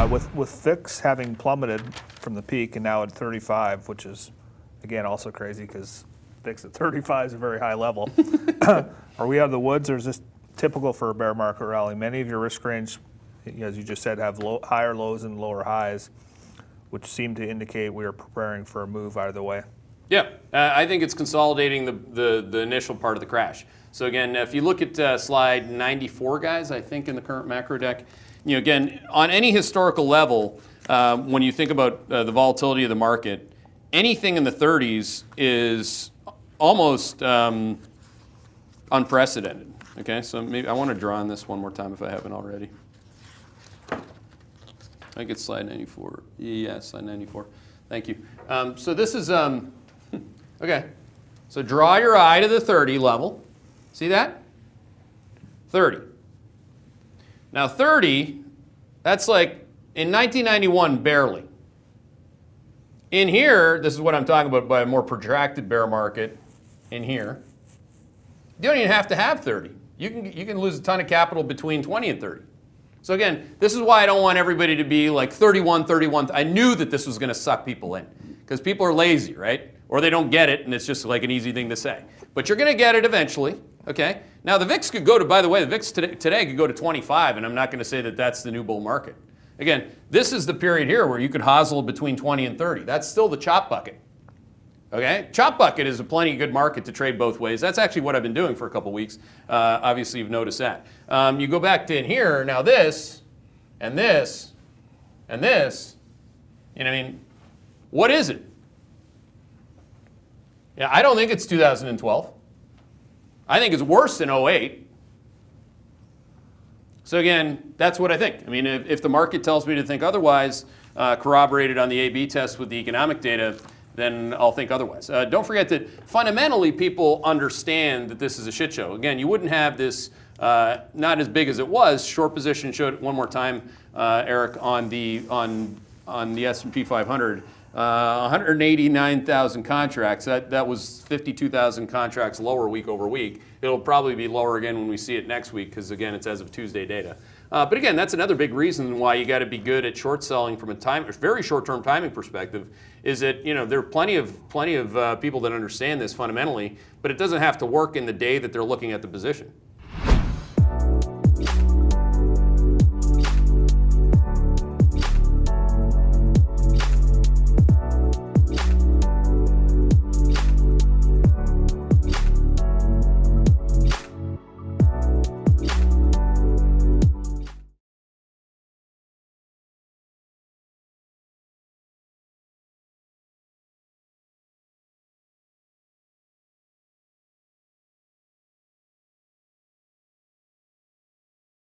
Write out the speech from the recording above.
With VIX having plummeted from the peak and now at 35, which is, again, also crazy because VIX at 35 is a very high level. Are we out of the woods, or is this typical for a bear market rally? Many of your risk range, as you just said, have higher lows and lower highs, which seem to indicate we are preparing for a move either way. Yeah, I think it's consolidating the initial part of the crash. So again, if you look at slide 94, guys, I think in the current macro deck, again, on any historical level, when you think about the volatility of the market, anything in the 30s is almost unprecedented. Okay, so maybe I want to draw on this one more time if I haven't already. I think it's slide 94. Yeah, slide 94. Thank you. So this is, okay. So draw your eye to the 30 level. See that? 30. Now 30, that's like in 1991, barely. In here, this is what I'm talking about by a more protracted bear market in here. You don't even have to have 30. You can lose a ton of capital between 20 and 30. So again, this is why I don't want everybody to be like 31, 31. I knew that this was going to suck people in because people are lazy, right? Or they don't get it, and it's just like an easy thing to say. But you're going to get it eventually, okay? Now the VIX could go to, by the way, the VIX today could go to 25, and I'm not going to say that that's the new bull market. Again, this is the period here where you could hosel between 20 and 30. That's still the chop bucket. Okay, chop bucket is a plenty good market to trade both ways. That's actually what I've been doing for a couple weeks. Obviously, you've noticed that. You go back to in here, now this, and this, and this, I mean, what is it? Yeah, I don't think it's 2012. I think it's worse than 08. So again, that's what I think. I mean, if the market tells me to think otherwise, corroborated on the A/B test with the economic data, then I'll think otherwise. Don't forget that fundamentally people understand that this is a shit show. Again, you wouldn't have this not as big as it was. Short position showed one more time, Eric, on the S&P 500, 189,000 contracts. That was 52,000 contracts lower week over week. It'll probably be lower again when we see it next week because again, it's as of Tuesday data. But again, that's another big reason why you got to be good at short selling from a very short-term timing perspective. Is that there are plenty of people that understand this fundamentally, but it doesn't have to work in the day that they're looking at the position.